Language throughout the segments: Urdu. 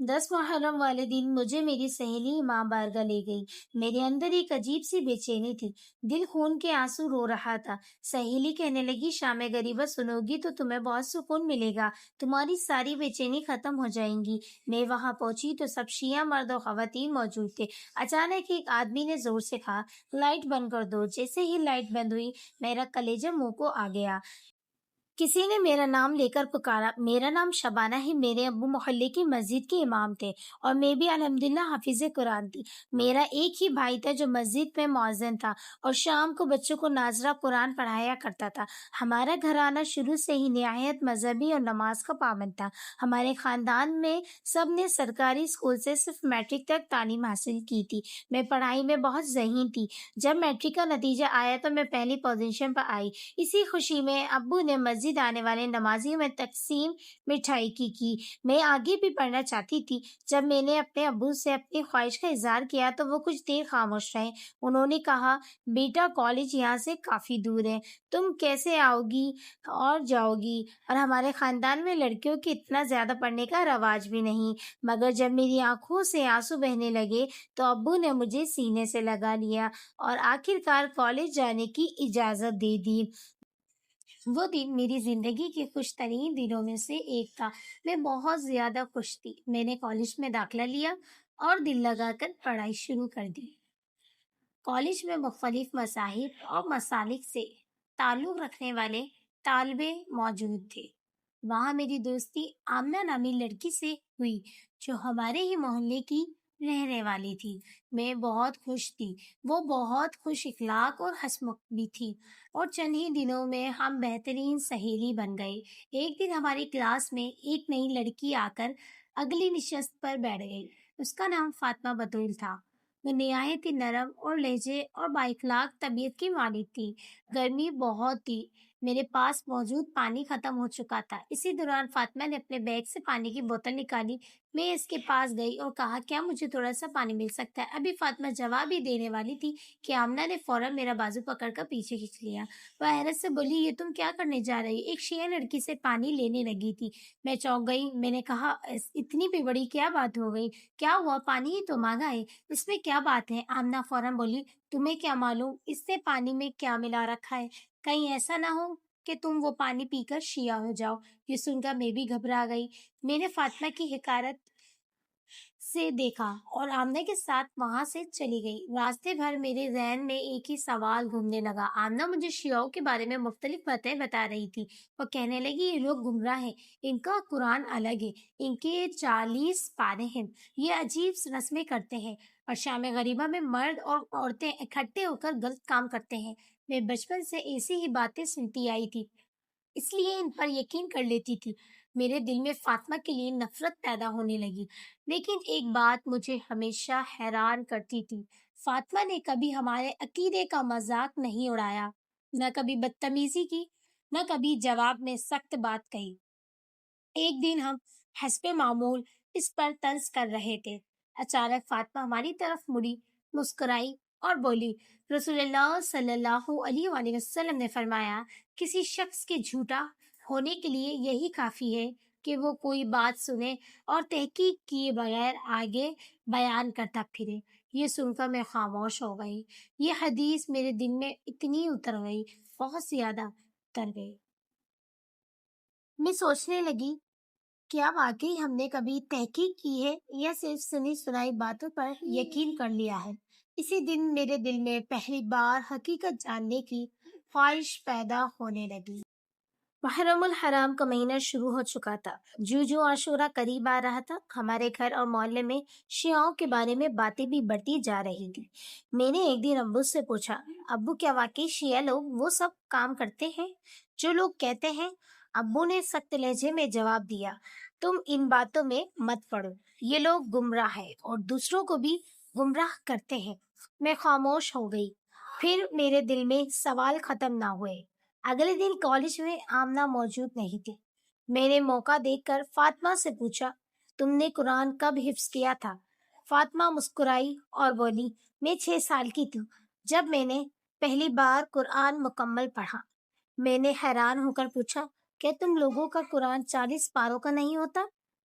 10 محرم والے دن مجھے میری سہیلی ماں بارگاہ لے گئی۔ میرے اندر ایک عجیب سی بے چینی تھی، دل خون کے آنسو رو رہا تھا۔ سہیلی کہنے لگی، شام غریبہ سنو گی تو تمہیں بہت سکون ملے گا، تمہاری ساری بے چینی ختم ہو جائیں گی۔ میں وہاں پہنچی تو سب شیعہ مرد و خواتین موجود تھے۔ اچانک ایک آدمی نے زور سے کہا، لائٹ بند کر دو۔ جیسے ہی لائٹ بند ہوئی میرا کلیجہ منہ کو آ گیا۔ کسی نے میرا نام لے کر پکارا۔ میرا نام شبانہ ہے۔ میرے ابو محلے کی مسجد کے امام تھے اور میں بھی الحمدللہ حافظ قرآن تھی۔ میرا ایک ہی بھائی تھا جو مسجد میں مؤذن تھا اور شام کو بچوں کو ناظرہ قرآن پڑھایا کرتا تھا۔ ہمارا گھرانہ شروع سے ہی نہایت مذہبی اور نماز کا پابند تھا۔ ہمارے خاندان میں سب نے سرکاری اسکول سے صرف میٹرک تک تعلیم حاصل کی تھی۔ میں پڑھائی میں بہت ذہین تھی۔ جب میٹرک کا نتیجہ آیا تو میں پہلی پوزیشن پر آئی۔ اسی خوشی میں ابو نے مسجد آنے والے نمازیوں میں تقسیم مٹھائی کی۔ میں آگے بھی پڑھنا چاہتی تھی۔ جب میں نے اپنے ابو سے اپنی خواہش کا اظہار کیا تو وہ کچھ دیر خاموش رہے۔ انہوں نے کہا، بیٹا کالج یہاں سے کافی دور ہے، تم کیسے آؤ گی اور جاؤ گی؟ اور ہمارے خاندان میں لڑکیوں کے اتنا زیادہ پڑھنے کا رواج بھی نہیں۔ مگر جب میری آنکھوں سے آنسو بہنے لگے تو ابو نے مجھے سینے سے لگا لیا اور آخرکار کالج جانے کی اجازت دے دی۔ وہ دن میری زندگی کے خوش ترین دنوں میں سے ایک تھا۔ میں بہت زیادہ خوش تھی۔ میں نے کالج میں داخلہ لیا اور دل لگا کر پڑھائی شروع کر دی۔ کالج میں مختلف مذاہب اور مسالک سے تعلق رکھنے والے طالبے موجود تھے۔ وہاں میری دوستی آمنہ نامی لڑکی سے ہوئی جو ہمارے ہی محلے کی رہنے والی تھی۔ میں بہت خوش تھی۔ وہ بہت خوش اخلاق اور ہنسمکھ بھی تھی اور چند ہی دنوں میں ہم بہترین سہیلی بن گئے۔ ایک دن ہماری کلاس میں ایک نئی لڑکی آ کر اگلی نشست پر بیٹھ گئی۔ اس کا نام فاطمہ بتول تھا۔ وہ نہایت ہی نرم اور لہجے اور بااخلاق طبیعت کی مالک تھی۔ گرمی بہت تھی۔ میرے پاس موجود پانی ختم ہو چکا تھا۔ اسی دوران فاطمہ نے اپنے بیگ سے پانی کی بوتل نکالی۔ میں اس کے پاس گئی اور کہا، کیا مجھے تھوڑا سا پانی مل سکتا ہے؟ ابھی فاطمہ جواب ہی دینے والی تھی کہ آمنہ نے فوراً میرا بازو پکڑ کر پیچھے کھینچ لیا۔ وہ حیرت سے بولی، یہ تم کیا کرنے جا رہی؟ ایک شیعہ لڑکی سے پانی لینے لگی تھی۔ میں چونک گئی۔ میں نے کہا، اتنی بھی بڑی کیا بات ہو گئی؟ کیا ہوا؟ پانی ہی تو مانگا ہے، اس میں کیا بات ہے؟ آمنہ فوراً بولی، تمہیں کیا معلوم اس نے پانی میں کیا ملا رکھا ہے؟ کہیں ایسا نہ ہو کہ تم وہ پانی پی کر شیعہ ہو جاؤ۔ یہ سن کر میں بھی گھبرا گئی۔ میں نے فاطمہ کی حقارت سے دیکھا اور آمنہ کے ساتھ وہاں سے چلی گئی۔ راستے بھر میرے ذہن میں ایک ہی سوال گھومنے لگا۔ آمنہ مجھے شیعوں کے بارے میں مختلف باتیں بتا رہی تھی۔ وہ کہنے لگی، یہ لوگ گمراہ ہیں، ان کا قرآن الگ ہے، ان کے 40 پارے ہیں، یہ عجیب رسمیں کرتے ہیں اور شام غریبہ میں مرد اور عورتیں اکٹھے ہو کر غلط کام کرتے ہیں۔ میں بچپن سے ایسی ہی باتیں سنتی آئی تھی، اس لیے ان پر یقین کر لیتی تھی۔ میرے دل میں فاطمہ کے لیے نفرت پیدا ہونے لگی۔ لیکن ایک بات مجھے ہمیشہ حیران کرتی تھی، فاطمہ نے کبھی ہمارے عقیدے کا مذاق نہیں اڑایا، نہ کبھی بدتمیزی کی، نہ کبھی جواب میں سخت بات کہی۔ ایک دن ہم حسب معمول اس پر طنز کر رہے تھے۔ اچانک فاطمہ ہماری طرف مڑی، مسکرائی اور بولی، رسول اللہ صلی اللہ علیہ وآلہ وسلم نے فرمایا، کسی شخص کے جھوٹا ہونے کے لیے یہی کافی ہے کہ وہ کوئی بات سنے اور تحقیق کیے بغیر آگے بیان کرتا پھرے۔ یہ سن کر میں خاموش ہو گئی۔ یہ حدیث میرے دل میں اتنی اتر گئی، بہت زیادہ اتر گئی۔ میں سوچنے لگی، کیا واقعی ہم نے کبھی تحقیق کی ہے یا صرف سنی سنائی باتوں پر یقین کر لیا ہے؟ اسی دن میرے دل میں پہلی بار حقیقت جاننے کی خواہش پیدا ہونے لگی۔ محرم الحرام کا مہینہ شروع ہو چکا تھا۔ جو عاشورہ قریب آ رہا تھا، ہمارے گھر اور محلے میں شیعوں کے بارے میں باتیں بھی بڑھتی جا رہی تھی۔ میں نے ایک دن ابو سے پوچھا، ابو کیا واقعی شیعہ لوگ وہ سب کام کرتے ہیں جو لوگ کہتے ہیں؟ ابو نے سخت لہجے میں جواب دیا، تم ان باتوں میں مت پڑو، یہ لوگ گمراہ ہیں اور دوسروں کو بھی گمراہ کرتے ہیں۔ میں خاموش ہو گئی۔ پھر میرے دل میں سوال ختم نہ ہوئے۔ اگلے دن کالج میں آمنہ موجود نہیں تھی۔ میں نے موقع دیکھ کر فاطمہ سے پوچھا، تم نے قرآن کب حفظ کیا تھا؟ فاطمہ مسکرائی اور بولی، میں 6 سال کی تھی جب میں نے پہلی بار قرآن مکمل پڑھا۔ میں نے حیران ہو کر پوچھا، کیا تم لوگوں کا قرآن 40 پاروں کا نہیں ہوتا؟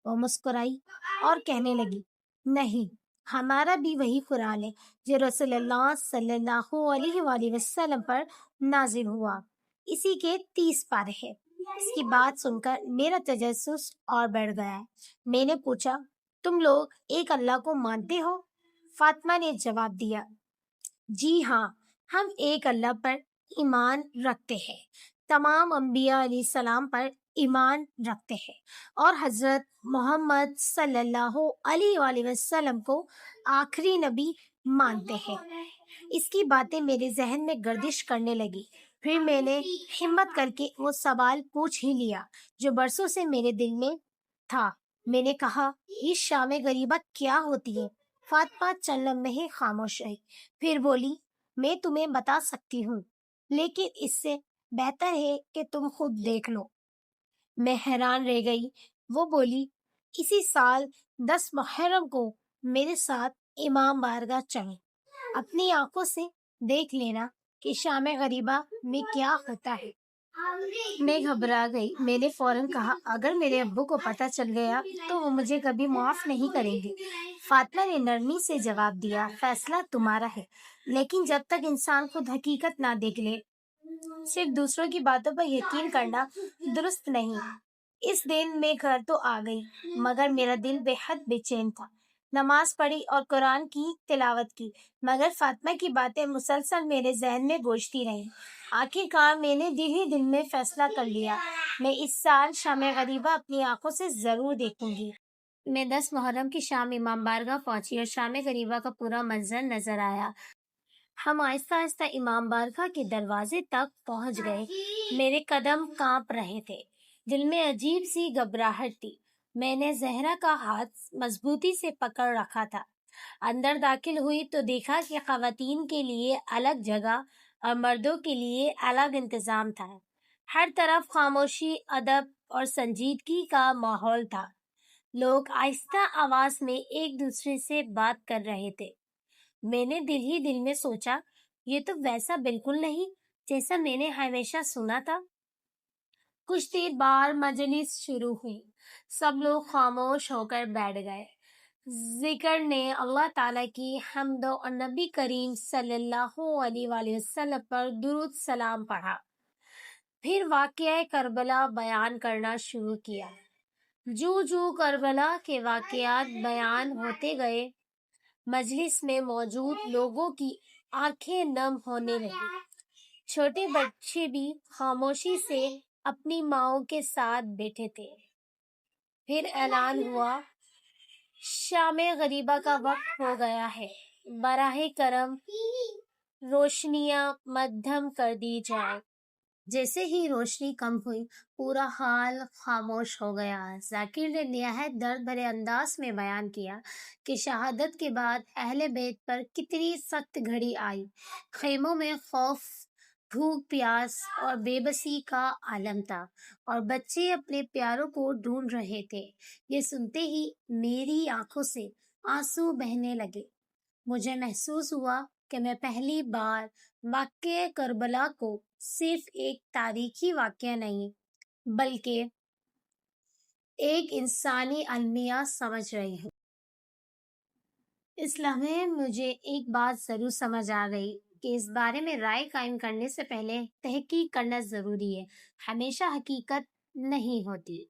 وہ مسکرائی اور کہنے لگی، نہیں، ہمارا بھی وہی قرآن ہے جو رسول اللہ صلی اللہ علیہ وآلہ وسلم پر نازل ہوا، اسی کے 30 پارے ہیں۔ اس کی بات سن کر میرا تجسس اور بڑھ گیا۔ میں نے پوچھا، تم لوگ ایک اللہ کو مانتے ہو؟ فاطمہ نے جواب دیا، جی ہاں، ہم ایک اللہ پر ایمان رکھتے ہیں، تمام انبیاء علیہ السلام پر ایمان رکھتے ہیں، اور حضرت محمد صلی اللہ علیہ وآلہ وسلم کو آخری نبی مانتے ہیں۔ اس کی باتیں میرے ذہن میں گردش کرنے لگی۔ پھر میں نے ہمت کر کے وہ سوال پوچھ ہی لیا جو برسوں سے میرے دل میں تھا۔ میں نے کہا، یہ شام غریبہ کیا ہوتی ہے؟ فاطمہ چند لمحے خاموش رہی، پھر بولی، میں تمہیں بتا سکتی ہوں، لیکن اس سے بہتر ہے کہ تم خود دیکھ لو۔ میں حیران رہ گئی۔ وہ بولی، اسی سال 10 محرم کو میرے ساتھ امام بارگاہ چلو، اپنی آنکھوں سے دیکھ لینا کہ شام غریبہ میں کیا ہوتا ہے۔ میں گھبرا گئی۔ میں نے فوراً کہا، اگر میرے ابو کو پتہ چل گیا تو وہ مجھے کبھی معاف نہیں کریں گے۔ فاطمہ نے نرمی سے جواب دیا، فیصلہ تمہارا ہے، لیکن جب تک انسان خود حقیقت نہ دیکھ لے، صرف دوسروں کی باتوں پر یقین کرنا درست نہیں۔ اس دن میں گھر تو آ گئی، مگر میرا دل بے حد بے چین تھا۔ نماز پڑھی اور قرآن کی تلاوت کی، مگر فاطمہ کی باتیں مسلسل میرے ذہن میں گونجتی رہیں۔ آخر کار میں نے دل ہی دل میں فیصلہ کر لیا، میں اس سال شام غریبہ اپنی آنکھوں سے ضرور دیکھوں گی۔ میں 10 محرم کی شام امام بارگاہ پہنچی اور شام غریبہ کا پورا منظر نظر آیا۔ ہم آہستہ آہستہ امام بارگاہ کے دروازے تک پہنچ گئے۔ میرے قدم کانپ رہے تھے، دل میں عجیب سی گھبراہٹ تھی۔ میں نے زہرا کا ہاتھ مضبوطی سے پکڑ رکھا تھا۔ اندر داخل ہوئی تو دیکھا کہ خواتین کے لیے الگ جگہ اور مردوں کے لیے الگ انتظام تھا۔ ہر طرف خاموشی، ادب اور سنجیدگی کا ماحول تھا۔ لوگ آہستہ آواز میں ایک دوسرے سے بات کر رہے تھے۔ میں نے دل ہی دل میں سوچا، یہ تو ویسا بالکل نہیں جیسا میں نے ہمیشہ سنا تھا۔ کچھ دیر بعد مجلس شروع ہوئی، سب لوگ خاموش ہو کر بیٹھ گئے۔ ذکر نے اللہ تعالیٰ کی حمد اور نبی کریم صلی اللہ علیہ وآلہ وسلم پر درود سلام پڑھا، پھر واقعہ کربلا بیان کرنا شروع کیا۔ جو کربلا کے واقعات بیان ہوتے گئے، مجلس میں موجود لوگوں کی آنکھیں نم ہونے لگیں۔ چھوٹے بچے بھی خاموشی سے اپنی ماؤں کے ساتھ بیٹھے تھے۔ پھر اعلان ہوا، شام غریبہ کا وقت ہو گیا ہے، براہ کرم روشنیاں مدھم کر دی جائیں۔ جیسے ہی روشنی کم ہوئی، پورا حال خاموش ہو گیا۔ ذاکر نے نہایت درد بھرے انداز میں بیان کیا کہ شہادت کے بعد اہل بیت پر کتنی سخت گھڑی آئی۔ خیموں میں خوف، بھوک، پیاس اور بے بسی کا عالم تھا، اور بچے اپنے پیاروں کو ڈھونڈ رہے تھے۔ یہ سنتے ہی میری آنکھوں سے آنسو بہنے لگے۔ مجھے محسوس ہوا کہ میں پہلی بار واقعہ کربلا کو صرف ایک تاریخی واقعہ نہیں، بلکہ ایک انسانی المیہ سمجھ رہی ہوں۔ اس لمحے مجھے ایک بات ضرور سمجھ آ گئی کہ اس بارے میں رائے قائم کرنے سے پہلے تحقیق کرنا ضروری ہے۔ ہمیشہ حقیقت نہیں ہوتی۔